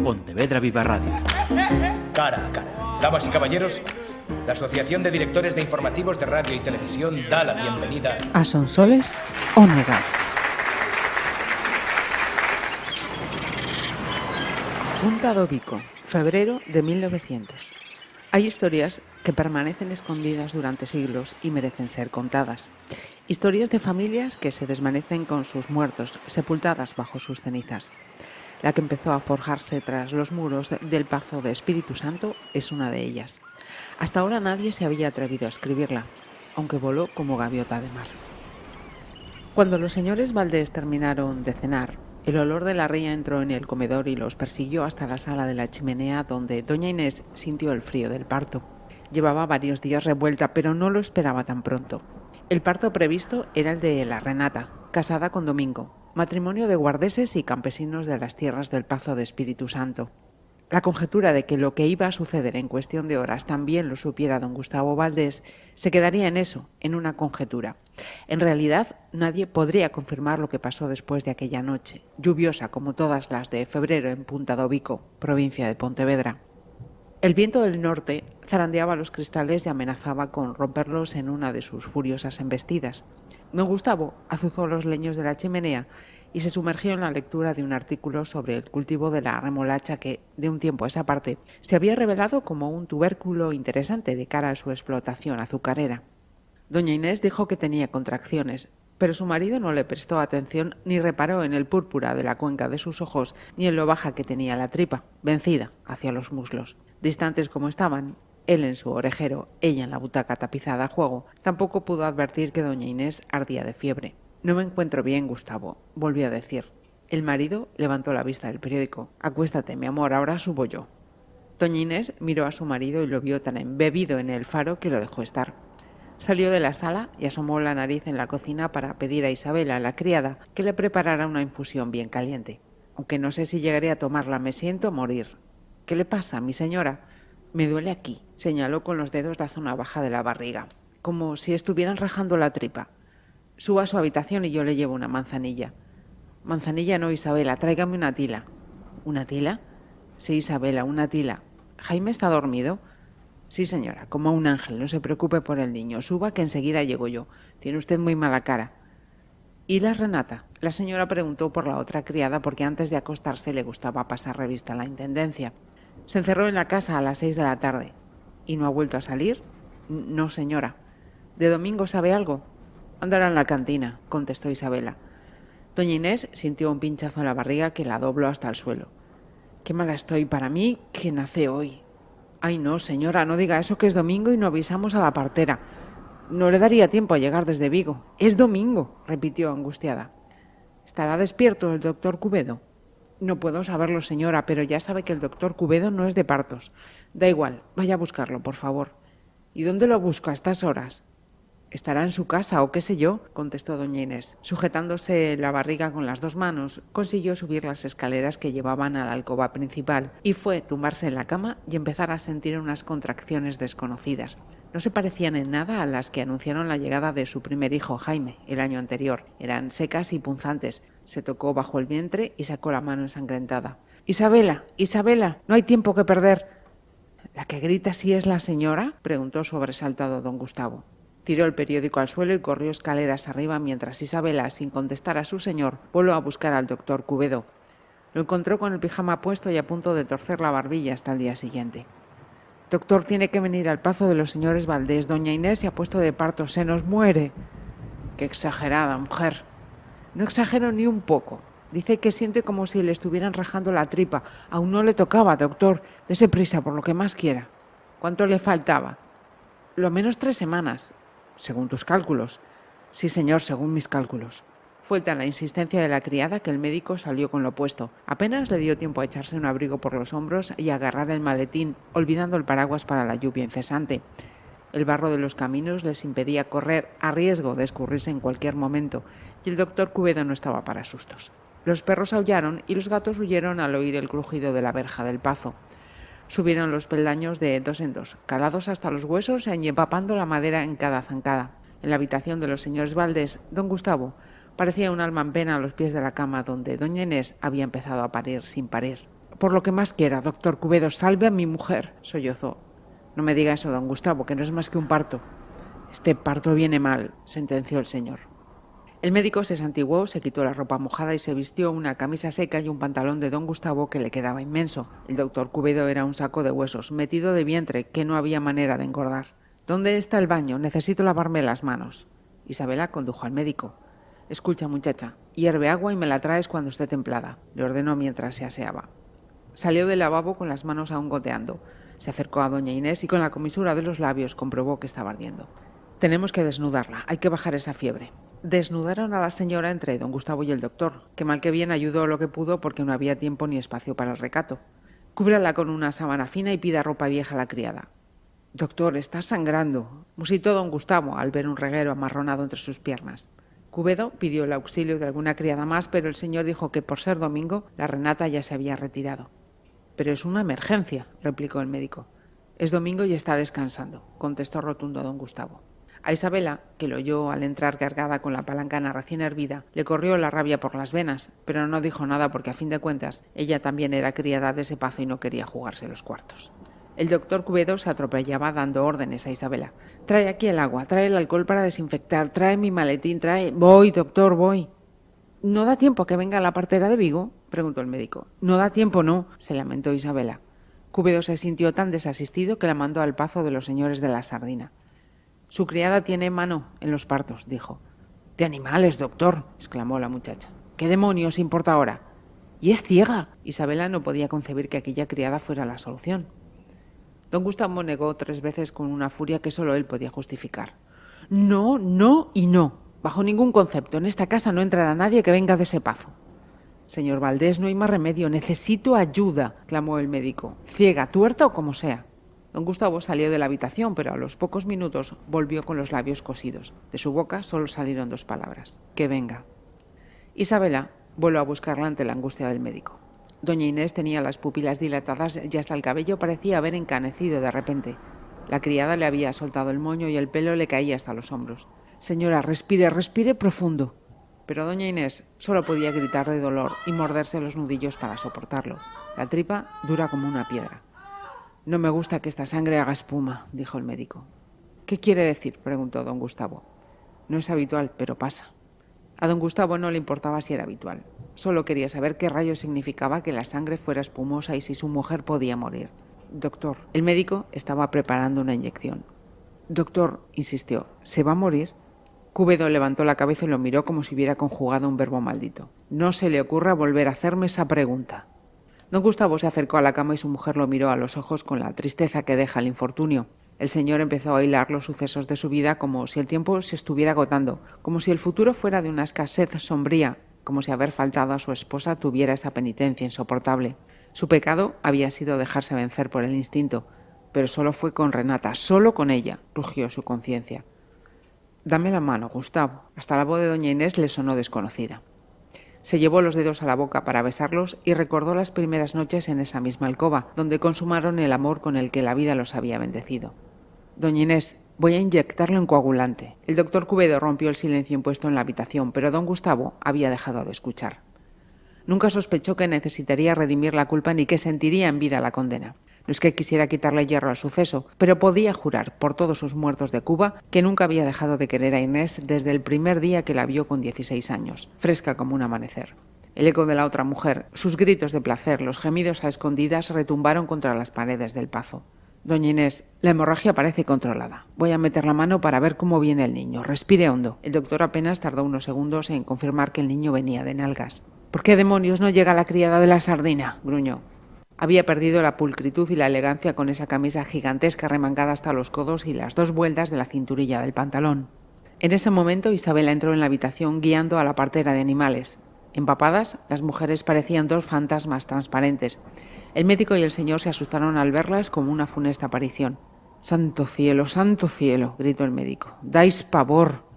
Pontevedra Viva Radio. Cara a cara. Damas y caballeros, la Asociación de Directores de Informativos de Radio y Televisión da la bienvenida a Sonsoles Onega. Punta do Bico, febrero de 1900. Hay historias que permanecen escondidas durante siglos y merecen ser contadas. Historias de familias que se desvanecen con sus muertos, sepultadas bajo sus cenizas. La que empezó a forjarse tras los muros del Pazo de Espíritu Santo es una de ellas. Hasta ahora nadie se había atrevido a escribirla, aunque voló como gaviota de mar. Cuando los señores Valdés terminaron de cenar, el olor de la ría entró en el comedor y los persiguió hasta la sala de la chimenea, donde doña Inés sintió el frío del parto. Llevaba varios días revuelta, pero no lo esperaba tan pronto. El parto previsto era el de la Renata, casada con Domingo, matrimonio de guardeses y campesinos de las tierras del Pazo de Espíritu Santo. La conjetura de que lo que iba a suceder en cuestión de horas también lo supiera don Gustavo Valdés se quedaría en eso, en una conjetura. En realidad, nadie podría confirmar lo que pasó después de aquella noche, lluviosa como todas las de febrero en Punta do Bico, provincia de Pontevedra. El viento del norte zarandeaba los cristales y amenazaba con romperlos en una de sus furiosas embestidas. Don Gustavo azuzó los leños de la chimenea y se sumergió en la lectura de un artículo sobre el cultivo de la remolacha que, de un tiempo a esa parte, se había revelado como un tubérculo interesante de cara a su explotación azucarera. Doña Inés dijo que tenía contracciones, pero su marido no le prestó atención ni reparó en el púrpura de la cuenca de sus ojos ni en lo baja que tenía la tripa, vencida hacia los muslos. Distantes como estaban, él en su orejero, ella en la butaca tapizada a juego, tampoco pudo advertir que doña Inés ardía de fiebre. «No me encuentro bien, Gustavo», volvió a decir. El marido levantó la vista del periódico. «Acuéstate, mi amor, ahora subo yo». Doña Inés miró a su marido y lo vio tan embebido en el faro que lo dejó estar. Salió de la sala y asomó la nariz en la cocina para pedir a Isabela, la criada, que le preparara una infusión bien caliente. «Aunque no sé si llegaré a tomarla, me siento a morir». «¿Qué le pasa, mi señora?» «Me duele aquí», señaló con los dedos la zona baja de la barriga, como si estuvieran rajando la tripa. «Suba a su habitación y yo le llevo una manzanilla». «Manzanilla no, Isabela, tráigame una tila». «¿Una tila?» «Sí, Isabela, una tila». «¿Jaime está dormido?» «Sí, señora, como un ángel, no se preocupe por el niño. Suba que enseguida llego yo. Tiene usted muy mala cara». «¿Y la Renata?» La señora preguntó por la otra criada porque antes de acostarse le gustaba pasar revista a la intendencia. «Se encerró en la casa a las 6 de la tarde». «¿Y no ha vuelto a salir?» «No, señora». «¿De Domingo sabe algo?» «Andará en la cantina», contestó Isabela. Doña Inés sintió un pinchazo en la barriga que la dobló hasta el suelo. «Qué mala estoy para mí que nace hoy». «Ay, no, señora, no diga eso, que es domingo y no avisamos a la partera. No le daría tiempo a llegar desde Vigo». «Es domingo», repitió angustiada. «¿Estará despierto el doctor Cubedo?» «No puedo saberlo, señora, pero ya sabe que el doctor Cubedo no es de partos. Da igual, vaya a buscarlo, por favor». «¿Y dónde lo busco a estas horas?» «Estará en su casa o qué sé yo», contestó doña Inés. Sujetándose la barriga con las dos manos, consiguió subir las escaleras que llevaban a la alcoba principal y fue tumbarse en la cama y empezar a sentir unas contracciones desconocidas. No se parecían en nada a las que anunciaron la llegada de su primer hijo, Jaime, el año anterior. Eran secas y punzantes. Se tocó bajo el vientre y sacó la mano ensangrentada. «Isabela, Isabela, no hay tiempo que perder». «¿La que grita así es la señora?», preguntó sobresaltado don Gustavo. Tiró el periódico al suelo y corrió escaleras arriba mientras Isabela, sin contestar a su señor, voló a buscar al doctor Cubedo. Lo encontró con el pijama puesto y a punto de torcer la barbilla hasta el día siguiente. «Doctor, tiene que venir al Pazo de los señores Valdés. Doña Inés se ha puesto de parto, se nos muere». «Qué exagerada, mujer». «No exagero ni un poco. Dice que siente como si le estuvieran rajando la tripa. Aún no le tocaba, doctor. Dese prisa por lo que más quiera». «¿Cuánto le faltaba?» «Lo menos 3 semanas». «¿Según tus cálculos?» «Sí, señor, según mis cálculos». Fue tal la insistencia de la criada que el médico salió con lo opuesto. Apenas le dio tiempo a echarse un abrigo por los hombros y a agarrar el maletín, olvidando el paraguas para la lluvia incesante. El barro de los caminos les impedía correr a riesgo de escurrirse en cualquier momento, y el doctor Cubedo no estaba para sustos. Los perros aullaron y los gatos huyeron al oír el crujido de la verja del Pazo. Subieron los peldaños de 2 en 2, calados hasta los huesos y empapando la madera en cada zancada. En la habitación de los señores Valdés, don Gustavo parecía un alma en pena a los pies de la cama donde doña Inés había empezado a parir sin parir. Por lo que más quiera, doctor Cubedo, salve a mi mujer, sollozó. No me diga eso, don Gustavo, que no es más que un parto. Este parto viene mal, sentenció el señor. El médico se santiguó, se quitó la ropa mojada y se vistió una camisa seca y un pantalón de don Gustavo que le quedaba inmenso. El doctor Cubedo era un saco de huesos, metido de vientre, que no había manera de engordar. ¿Dónde está el baño? Necesito lavarme las manos. Isabela condujo al médico. Escucha, muchacha, hierve agua y me la traes cuando esté templada, le ordenó mientras se aseaba. Salió del lavabo con las manos aún goteando. Se acercó a doña Inés y con la comisura de los labios comprobó que estaba ardiendo. Tenemos que desnudarla, hay que bajar esa fiebre. Desnudaron a la señora entre don Gustavo y el doctor, que mal que bien ayudó lo que pudo porque no había tiempo ni espacio para el recato. Cúbrala con una sábana fina y pida ropa vieja a la criada. Doctor, está sangrando, musitó don Gustavo al ver un reguero amarronado entre sus piernas. Cubedo pidió el auxilio de alguna criada más, pero el señor dijo que por ser domingo la Renata ya se había retirado. Pero es una emergencia, replicó el médico. Es domingo y está descansando, contestó rotundo don Gustavo. A Isabela, que lo oyó al entrar cargada con la palancana recién hervida, le corrió la rabia por las venas, pero no dijo nada porque a fin de cuentas ella también era criada de ese pazo y no quería jugarse los cuartos. El doctor Cubedo se atropellaba dando órdenes a Isabela. Trae aquí el agua, trae el alcohol para desinfectar, trae mi maletín, trae... Voy, doctor, voy. ¿No da tiempo a que venga la partera de Vigo?, preguntó el médico. No da tiempo, no, se lamentó Isabela. Cubedo se sintió tan desasistido que la mandó al pazo de los señores de la Sardina. Su criada tiene mano en los partos, dijo. De animales, doctor, exclamó la muchacha. ¿Qué demonios importa ahora? Y es ciega. Isabela no podía concebir que aquella criada fuera la solución. Don Gustavo negó 3 veces con una furia que solo él podía justificar. No, no y no. Bajo ningún concepto. En esta casa no entrará nadie que venga de ese pazo. Señor Valdés, no hay más remedio. Necesito ayuda, clamó el médico. Ciega, tuerta o como sea. Don Gustavo salió de la habitación, pero a los pocos minutos volvió con los labios cosidos. De su boca solo salieron 2 palabras. Que venga. Isabela volvió a buscarla ante la angustia del médico. Doña Inés tenía las pupilas dilatadas y hasta el cabello parecía haber encanecido de repente. La criada le había soltado el moño y el pelo le caía hasta los hombros. Señora, respire, respire profundo. Pero doña Inés solo podía gritar de dolor y morderse los nudillos para soportarlo. La tripa dura como una piedra. No me gusta que esta sangre haga espuma, dijo el médico. ¿Qué quiere decir?, preguntó don Gustavo. No es habitual, pero pasa. A don Gustavo no le importaba si era habitual. Solo quería saber qué rayos significaba que la sangre fuera espumosa y si su mujer podía morir. Doctor, el médico estaba preparando una inyección. Doctor, insistió, ¿se va a morir? Cubedo levantó la cabeza y lo miró como si hubiera conjugado un verbo maldito. No se le ocurra volver a hacerme esa pregunta. Don Gustavo se acercó a la cama y su mujer lo miró a los ojos con la tristeza que deja el infortunio. El señor empezó a hilar los sucesos de su vida como si el tiempo se estuviera agotando, como si el futuro fuera de una escasez sombría, como si haber faltado a su esposa tuviera esa penitencia insoportable. Su pecado había sido dejarse vencer por el instinto, pero solo fue con Renata, solo con ella, rugió su conciencia. Dame la mano, Gustavo. Hasta la voz de doña Inés le sonó desconocida. Se llevó los dedos a la boca para besarlos y recordó las primeras noches en esa misma alcoba, donde consumaron el amor con el que la vida los había bendecido. Doña Inés, voy a inyectarle un coagulante. El doctor Cubedo rompió el silencio impuesto en la habitación, pero don Gustavo había dejado de escuchar. Nunca sospechó que necesitaría redimir la culpa ni que sentiría en vida la condena. No es que quisiera quitarle hierro al suceso, pero podía jurar por todos sus muertos de Cuba que nunca había dejado de querer a Inés desde el primer día que la vio con 16 años, fresca como un amanecer. El eco de la otra mujer, sus gritos de placer, los gemidos a escondidas retumbaron contra las paredes del pazo. Doña Inés, la hemorragia parece controlada. Voy a meter la mano para ver cómo viene el niño. Respire hondo. El doctor apenas tardó unos segundos en confirmar que el niño venía de nalgas. ¿Por qué demonios no llega la criada de la Sardina?, gruñó. Había perdido la pulcritud y la elegancia con esa camisa gigantesca remangada hasta los codos y las 2 vueltas de la cinturilla del pantalón. En ese momento Isabela entró en la habitación guiando a la partera de animales. Empapadas, las mujeres parecían 2 fantasmas transparentes. El médico y el señor se asustaron al verlas como una funesta aparición. ¡Santo cielo, gritó el médico. ¡Dais pavor!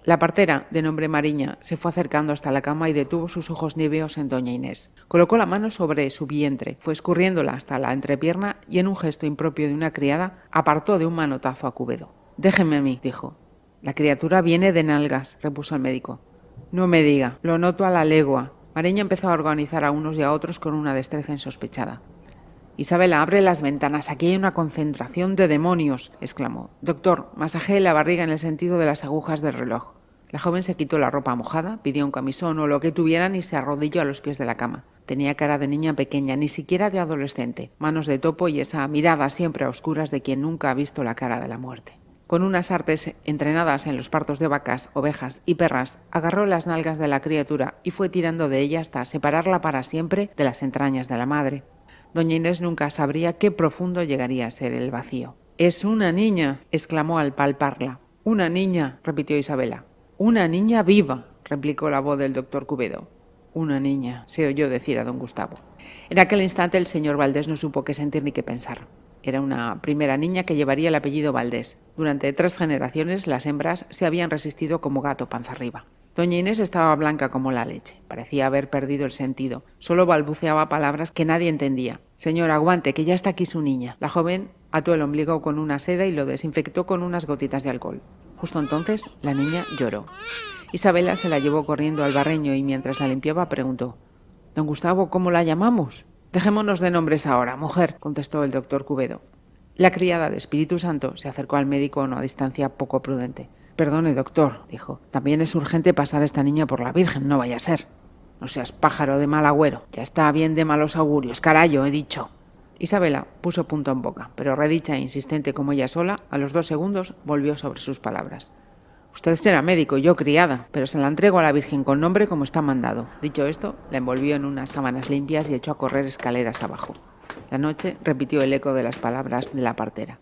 La partera, de nombre Mariña, se fue acercando hasta la cama y detuvo sus ojos níveos en doña Inés. Colocó la mano sobre su vientre, fue escurriéndola hasta la entrepierna y en un gesto impropio de una criada, apartó de un manotazo a Cubedo. «Déjeme a mí», dijo. «La criatura viene de nalgas», repuso el médico. «No me diga, lo noto a la legua». Mariña empezó a organizar a unos y a otros con una destreza insospechada. «Isabela, abre las ventanas, aquí hay una concentración de demonios», exclamó. «Doctor, masajee la barriga en el sentido de las agujas del reloj». La joven se quitó la ropa mojada, pidió un camisón o lo que tuvieran y se arrodilló a los pies de la cama. Tenía cara de niña pequeña, ni siquiera de adolescente, manos de topo y esa mirada siempre a oscuras de quien nunca ha visto la cara de la muerte. Con unas artes entrenadas en los partos de vacas, ovejas y perras, agarró las nalgas de la criatura y fue tirando de ella hasta separarla para siempre de las entrañas de la madre. Doña Inés nunca sabría qué profundo llegaría a ser el vacío. «Es una niña», exclamó al palparla. «Una niña», repitió Isabela. «Una niña viva», replicó la voz del doctor Cubedo. «Una niña», se oyó decir a don Gustavo. En aquel instante el señor Valdés no supo qué sentir ni qué pensar. Era una primera niña que llevaría el apellido Valdés. Durante 3 generaciones las hembras se habían resistido como gato panza arriba. Doña Inés estaba blanca como la leche. Parecía haber perdido el sentido. Solo balbuceaba palabras que nadie entendía. «Señor, aguante, que ya está aquí su niña». La joven ató el ombligo con una seda y lo desinfectó con unas gotitas de alcohol. Justo entonces la niña lloró. Isabela se la llevó corriendo al barreño y mientras la limpiaba preguntó: «Don Gustavo, ¿cómo la llamamos?» «Dejémonos de nombres ahora, mujer», contestó el doctor Cubedo. La criada de Espíritu Santo se acercó al médico a una distancia poco prudente. «Perdone, doctor», dijo, «también es urgente pasar a esta niña por la Virgen, no vaya a ser». «No seas pájaro de mal agüero, ya está bien de malos augurios, carayo, he dicho». Isabela puso punto en boca, pero redicha e insistente como ella sola, a los 2 segundos volvió sobre sus palabras. «Usted será médico y yo criada, pero se la entrego a la Virgen con nombre como está mandado». Dicho esto, la envolvió en unas sábanas limpias y echó a correr escaleras abajo. La noche repitió el eco de las palabras de la partera.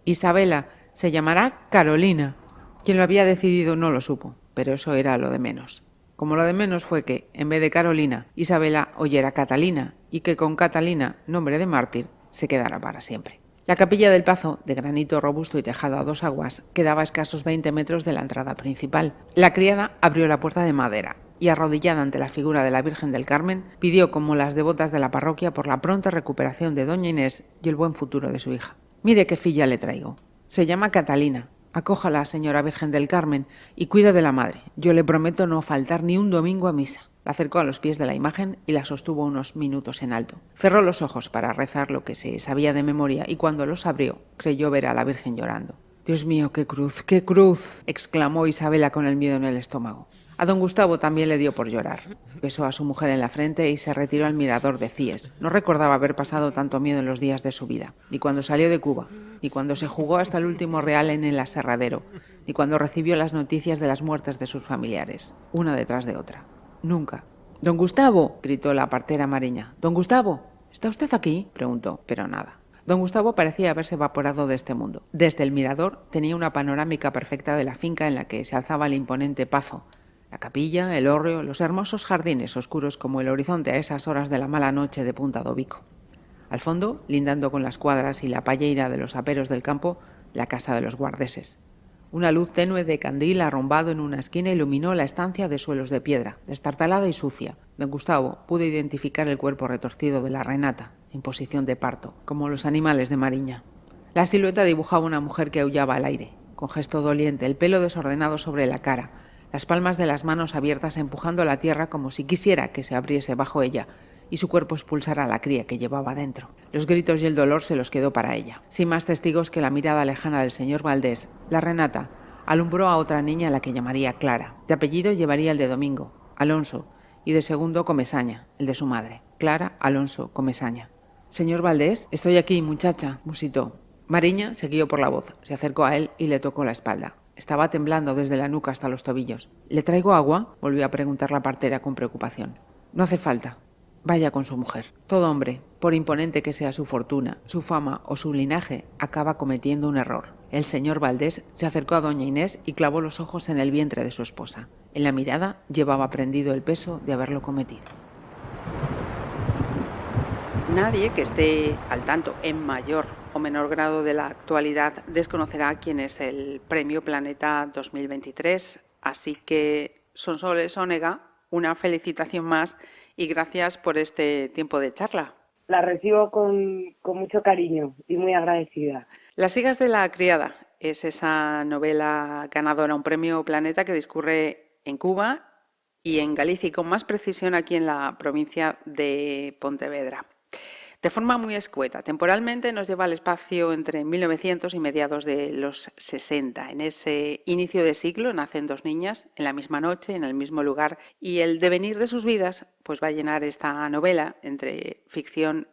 «Isabela se llamará Carolina». Quien lo había decidido no lo supo, pero eso era lo de menos. Como lo de menos fue que, en vez de Carolina, Isabela oyera Catalina y que con Catalina, nombre de mártir, se quedara para siempre. La capilla del Pazo, de granito robusto y tejado a 2 aguas, quedaba a escasos 20 metros de la entrada principal. La criada abrió la puerta de madera y, arrodillada ante la figura de la Virgen del Carmen, pidió como las devotas de la parroquia por la pronta recuperación de doña Inés y el buen futuro de su hija. «Mire qué filla le traigo. Se llama Catalina. Acójala, señora Virgen del Carmen, y cuida de la madre. Yo le prometo no faltar ni un domingo a misa». La acercó a los pies de la imagen y la sostuvo unos minutos en alto. Cerró los ojos para rezar lo que se sabía de memoria y cuando los abrió creyó ver a la Virgen llorando. «Dios mío, qué cruz, qué cruz», exclamó Isabela con el miedo en el estómago. A don Gustavo también le dio por llorar. Besó a su mujer en la frente y se retiró al mirador de Cíes. No recordaba haber pasado tanto miedo en los días de su vida, ni cuando salió de Cuba, ni cuando se jugó hasta el último real en el aserradero, ni cuando recibió las noticias de las muertes de sus familiares, una detrás de otra. Nunca. «¡Don Gustavo!», gritó la partera Mariña. «¡Don Gustavo! ¿Está usted aquí?», preguntó, pero nada. Don Gustavo parecía haberse evaporado de este mundo. Desde el mirador tenía una panorámica perfecta de la finca en la que se alzaba el imponente Pazo, la capilla, el hórreo, los hermosos jardines oscuros como el horizonte a esas horas de la mala noche de Punta do Bico. Al fondo, lindando con las cuadras y la palleira de los aperos del campo, la casa de los guardeses. Una luz tenue de candil arrumbado en una esquina iluminó la estancia de suelos de piedra, destartalada y sucia. Don Gustavo pudo identificar el cuerpo retorcido de la Renata, en posición de parto, como los animales de Mariña. La silueta dibujaba una mujer que aullaba al aire, con gesto doliente, el pelo desordenado sobre la cara, las palmas de las manos abiertas empujando la tierra como si quisiera que se abriese bajo ella y su cuerpo expulsara a la cría que llevaba dentro. Los gritos y el dolor se los quedó para ella. Sin más testigos que la mirada lejana del señor Valdés, la Renata alumbró a otra niña a la que llamaría Clara. De apellido llevaría el de Domingo, Alonso, y de segundo Comesaña, el de su madre. Clara Alonso Comesaña. «Señor Valdés, estoy aquí, muchacha», musitó. Mariña se guió por la voz, se acercó a él y le tocó la espalda. Estaba temblando desde la nuca hasta los tobillos. «¿Le traigo agua?», volvió a preguntar la partera con preocupación. «No hace falta. Vaya con su mujer. Todo hombre, por imponente que sea su fortuna, su fama o su linaje, acaba cometiendo un error». El señor Valdés se acercó a doña Inés y clavó los ojos en el vientre de su esposa. En la mirada llevaba prendido el peso de haberlo cometido. Nadie que esté al tanto en mayor o menor grado de la actualidad desconocerá quién es el Premio Planeta 2023. Así que, Sonsoles Onega, una felicitación más y gracias por este tiempo de charla. La recibo con mucho cariño y muy agradecida. Las hijas de la criada es esa novela ganadora, un Premio Planeta que discurre en Cuba y en Galicia, y con más precisión aquí en la provincia de Pontevedra. De forma muy escueta, temporalmente nos lleva al espacio entre 1900 y mediados de los 60. En ese inicio de siglo nacen dos niñas en la misma noche, en el mismo lugar, y el devenir de sus vidas pues va a llenar esta novela entre ficción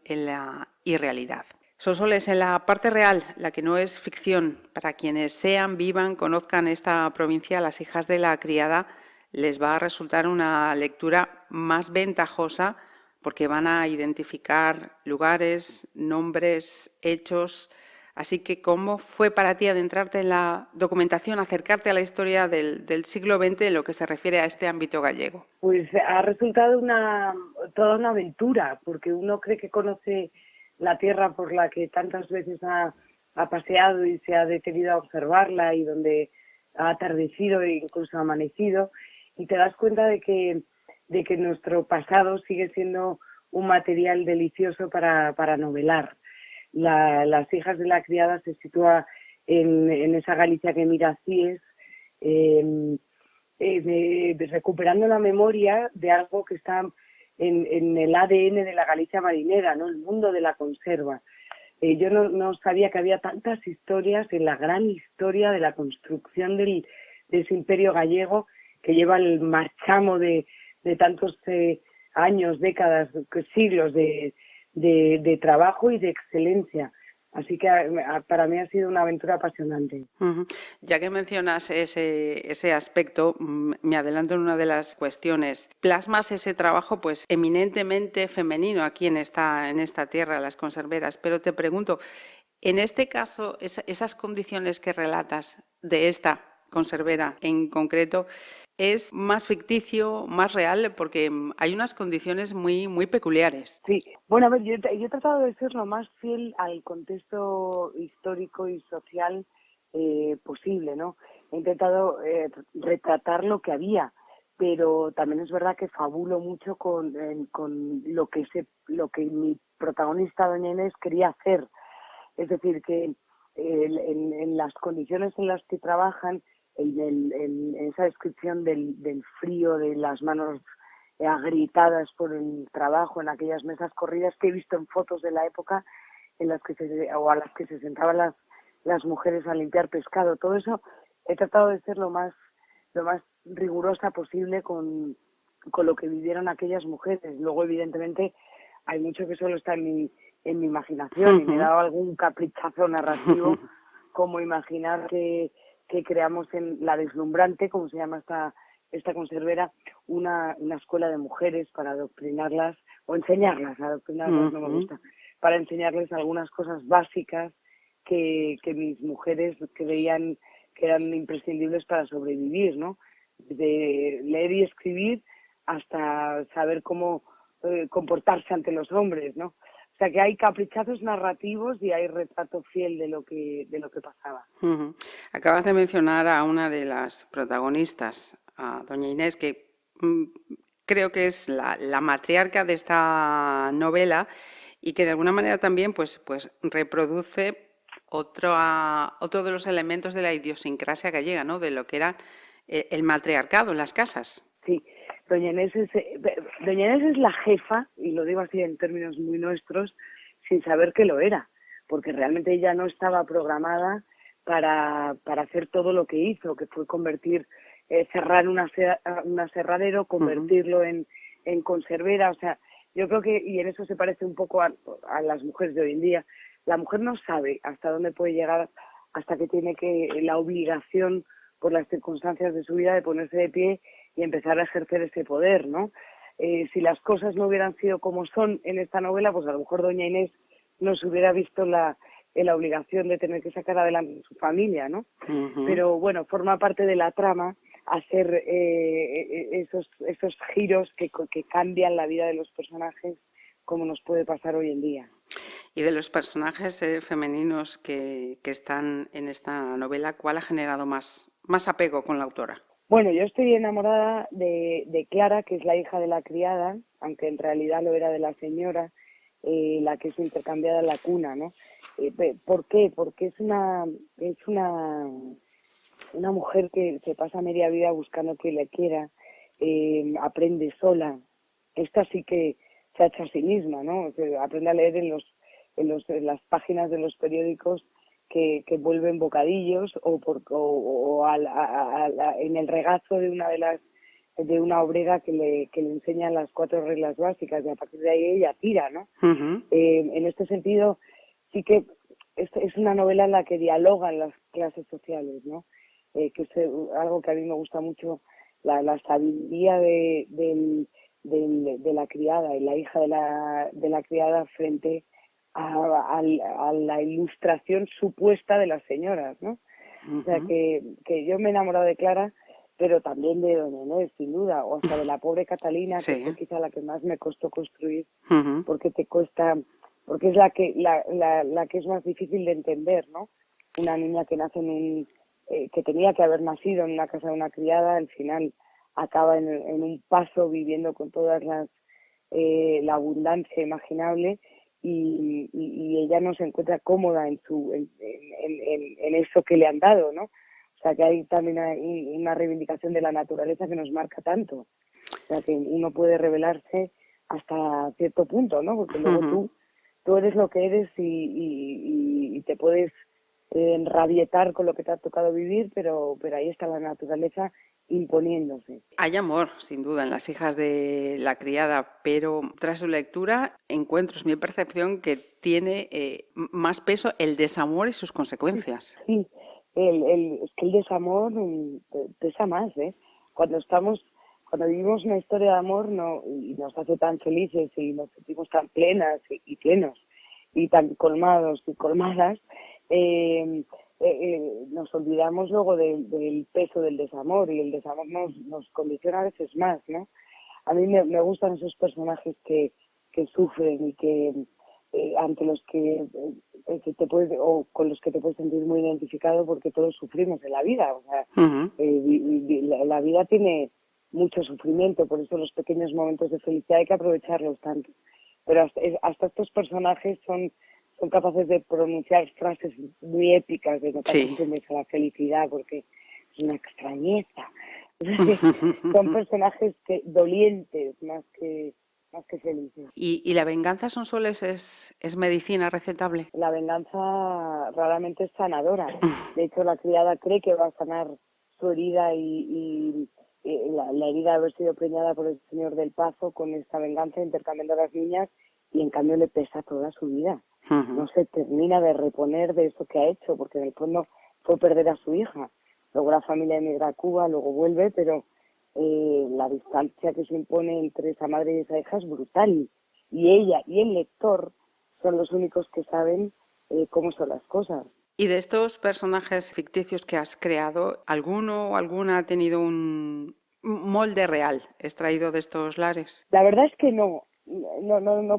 y realidad. Sonsoles, en la parte real, la que no es ficción, para quienes sean, vivan, conozcan esta provincia, Las hijas de la criada, les va a resultar una lectura más ventajosa porque van a identificar lugares, nombres, hechos. Así que, ¿cómo fue para ti adentrarte en la documentación, acercarte a la historia del siglo XX en lo que se refiere a este ámbito gallego? Pues ha resultado toda una aventura, porque uno cree que conoce la tierra por la que tantas veces ha paseado y se ha detenido a observarla y donde ha atardecido e incluso amanecido, y te das cuenta de que nuestro pasado sigue siendo un material delicioso para novelar. Las hijas de la criada se sitúa en esa Galicia que mira a Cíes, recuperando la memoria de algo que está en el ADN de la Galicia marinera, ¿no? El mundo de la conserva. Yo no sabía que había tantas historias en la gran historia de la construcción de ese imperio gallego que lleva el marchamo de tantos años, décadas, siglos de trabajo y de excelencia. Así que para mí ha sido una aventura apasionante. Uh-huh. Ya que mencionas ese aspecto, me adelanto en una de las cuestiones. Plasmas ese trabajo pues eminentemente femenino aquí en esta tierra, las conserveras, pero te pregunto, en este caso, esas condiciones que relatas de esta conservera en concreto, ¿es más ficticio, más real? Porque hay unas condiciones muy, muy peculiares. Sí, bueno, a ver, yo he tratado de ser lo más fiel al contexto histórico y social posible, ¿no? He intentado retratar lo que había, pero también es verdad que fabulo mucho con lo que mi protagonista, doña Inés, quería hacer. Es decir, que en las condiciones en las que trabajan, en esa descripción del frío, de las manos agrietadas por el trabajo, en aquellas mesas corridas que he visto en fotos de la época a las que se sentaban las mujeres a limpiar pescado, todo eso he tratado de ser lo más rigurosa posible con lo que vivieron aquellas mujeres. Luego, evidentemente, hay mucho que solo está en mi imaginación, y me he dado algún caprichazo narrativo, como imaginar que creamos en La Deslumbrante, como se llama esta conservera, una escuela de mujeres para adoctrinarlas, o enseñarlas, adoctrinarlas no me gusta, para enseñarles algunas cosas básicas que mis mujeres creían que eran imprescindibles para sobrevivir, ¿no? De leer y escribir hasta saber cómo comportarse ante los hombres, ¿no? O sea que hay caprichazos narrativos y hay retrato fiel de lo que pasaba. Uh-huh. Acabas de mencionar a una de las protagonistas, a doña Inés, que creo que es la matriarca de esta novela y que de alguna manera también pues reproduce otro de los elementos de la idiosincrasia gallega, ¿no? De lo que era el matriarcado en las casas. Sí, doña Inés es la jefa, y lo digo así en términos muy nuestros, sin saber que lo era, porque realmente ella no estaba programada para hacer todo lo que hizo, que fue cerrar un aserradero, convertirlo en conservera. O sea, yo creo que, y en eso se parece un poco a las mujeres de hoy en día, la mujer no sabe hasta dónde puede llegar hasta que tiene la obligación, por las circunstancias de su vida, de ponerse de pie y empezar a ejercer ese poder, ¿no? Si las cosas no hubieran sido como son en esta novela, pues a lo mejor doña Inés no se hubiera visto en la obligación de tener que sacar adelante su familia, ¿no? Uh-huh. Pero bueno, forma parte de la trama hacer esos giros que cambian la vida de los personajes, como nos puede pasar hoy en día. Y de los personajes femeninos que están en esta novela, ¿cuál ha generado más apego con la autora? Bueno, yo estoy enamorada de Clara, que es la hija de la criada, aunque en realidad lo era de la señora, la que es intercambiada en la cuna, ¿no? ¿Por qué? Porque es una mujer que se pasa media vida buscando que le quiera, aprende sola. Esta sí que se ha hecho a sí misma, ¿no? O sea, aprende a leer en las páginas de los periódicos que vuelven bocadillos o en el regazo de una obrera que le enseña las 4 reglas básicas, y a partir de ahí ella tira, ¿no? Ujú. En este sentido, sí que es una novela en la que dialogan las clases sociales, ¿no? Que es algo que a mí me gusta mucho, la sabiduría de la criada y la hija de la criada frente a la ilustración supuesta de las señoras, ¿no? O sea, que yo me he enamorado de Clara, pero también de Doña Inés, sin duda, o hasta de la pobre Catalina, que Sí. fue quizá la que más me costó construir, Ujú. porque porque es la que es más difícil de entender, ¿no? Una niña que nace que tenía que haber nacido en una casa de una criada, al final acaba en un paso viviendo con todas la abundancia imaginable, y ella no se encuentra cómoda en eso que le han dado, ¿no? O sea, que hay también una reivindicación de la naturaleza que nos marca tanto. O sea, que uno puede rebelarse hasta cierto punto, ¿no? Porque luego Ujú. tú eres lo que eres y te puedes enrabietar con lo que te ha tocado vivir, pero ahí está la naturaleza imponiéndose. Hay amor, sin duda, en Las hijas de la criada, pero tras su lectura encuentro, es mi percepción, que tiene más peso el desamor y sus consecuencias. Sí, es que el desamor pesa más, ¿eh? Cuando vivimos una historia de amor y nos hace tan felices y nos sentimos tan plenas y plenos y tan colmados y colmadas, nos olvidamos luego del peso del desamor, y el desamor nos condiciona a veces más, ¿no? A mí me gustan esos personajes que sufren y que ante los que te puedes, o con los que te puedes sentir muy identificado, porque todos sufrimos en la vida. O sea, Ujú. la vida tiene mucho sufrimiento, por eso los pequeños momentos de felicidad hay que aprovecharlos tanto. Pero hasta estos personajes son capaces de pronunciar frases muy épicas, de no te Sí. acostumbres a la felicidad porque es una extrañeza. Son personajes dolientes más que felices. ¿Y la venganza, Sonsoles, es medicina recetable? La venganza raramente es sanadora. De hecho, la criada cree que va a sanar su herida y la herida de haber sido preñada por el señor del Pazo con esta venganza, intercambiando a las niñas, y en cambio le pesa toda su vida. Ujú. No se termina de reponer de eso que ha hecho, porque en el fondo fue perder a su hija. Luego la familia emigra a Cuba, luego vuelve, pero la distancia que se impone entre esa madre y esa hija es brutal. Y ella y el lector son los únicos que saben cómo son las cosas. Y de estos personajes ficticios que has creado, ¿alguno o alguna ha tenido un molde real extraído de estos lares? La verdad es que no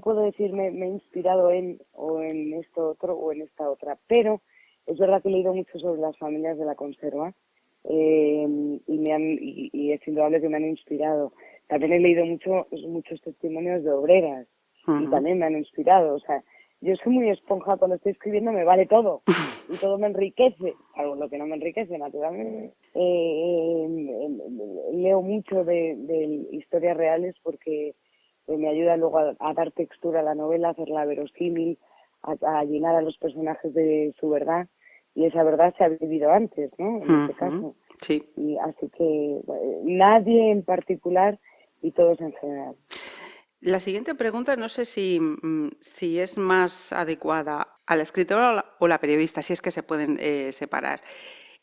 puedo decir me he inspirado en esto otro o en esta otra, pero es verdad que he leído mucho sobre las familias de la conserva, y es indudable que me han inspirado. También he leído muchos testimonios de obreras y Ujú. también me han inspirado. O sea, yo soy muy esponja, cuando estoy escribiendo me vale todo y todo me enriquece, algo lo que no me enriquece, naturalmente. Leo mucho de historias reales porque me ayuda luego a dar textura a la novela, a hacerla verosímil, a llenar a los personajes de su verdad, y esa verdad se ha vivido antes, ¿no? En este Ujú. caso. Sí. Y así que nadie en particular y todos en general. La siguiente pregunta no sé si es más adecuada a la escritora o la periodista, si es que se pueden separar.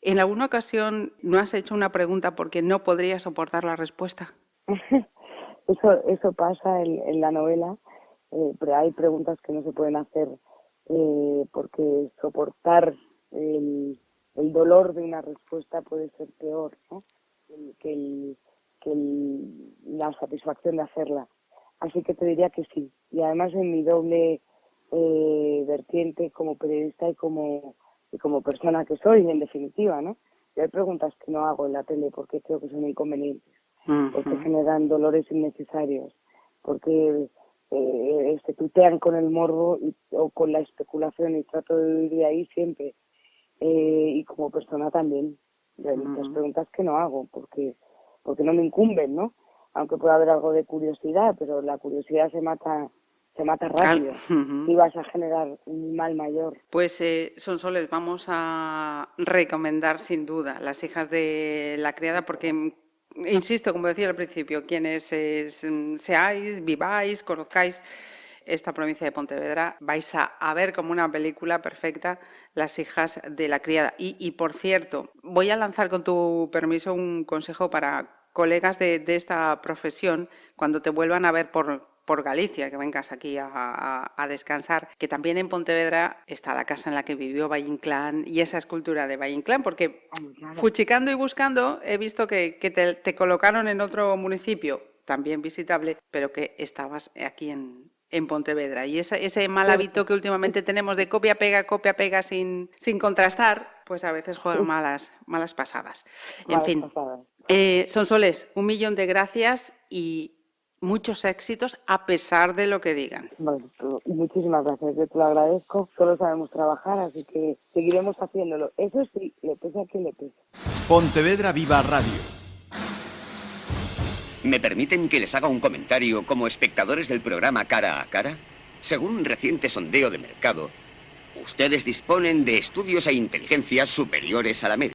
¿En alguna ocasión no has hecho una pregunta porque no podrías soportar la respuesta? Eso pasa en la novela, pero hay preguntas que no se pueden hacer, porque soportar el dolor de una respuesta puede ser peor, ¿no? que, el- la satisfacción de hacerla. Así que te diría que sí. Y además en mi doble vertiente como periodista y como persona que soy, en definitiva, ¿no? Y hay preguntas que no hago en la tele porque creo que son inconvenientes, porque Ujú. generan dolores innecesarios, porque se tutean con el morbo o con la especulación, y trato de vivir de ahí siempre. Y como persona también. Y hay muchas Ujú. preguntas que no hago porque no me incumben, ¿no? aunque pueda haber algo de curiosidad, pero la curiosidad se mata rápido y vas a generar un mal mayor. Pues Sonsoles, vamos a recomendar sin duda Las hijas de la criada porque, insisto, como decía al principio, quienes seáis, viváis, conozcáis esta provincia de Pontevedra, vais a ver como una película perfecta Las hijas de la criada. Y por cierto, voy a lanzar con tu permiso un consejo para colegas de esta profesión cuando te vuelvan a ver por Galicia, que vengas aquí a descansar, que también en Pontevedra está la casa en la que vivió Valle Inclán y esa escultura de Valle Inclán, porque fuchicando y buscando he visto que te colocaron en otro municipio, también visitable, pero que estabas aquí en Pontevedra. Y ese mal hábito que últimamente tenemos de copia-pega sin contrastar, pues a veces juegan malas pasadas. En fin, Sonsoles, 1.000.000 de gracias y muchos éxitos a pesar de lo que digan. Bueno, muchísimas gracias, yo te lo agradezco. Solo sabemos trabajar, así que seguiremos haciéndolo. Eso sí, le pese a quien le pese. Pontevedra Viva Radio. ¿Me permiten que les haga un comentario como espectadores del programa Cara a Cara? Según un reciente sondeo de mercado, ustedes disponen de estudios e inteligencias superiores a la media.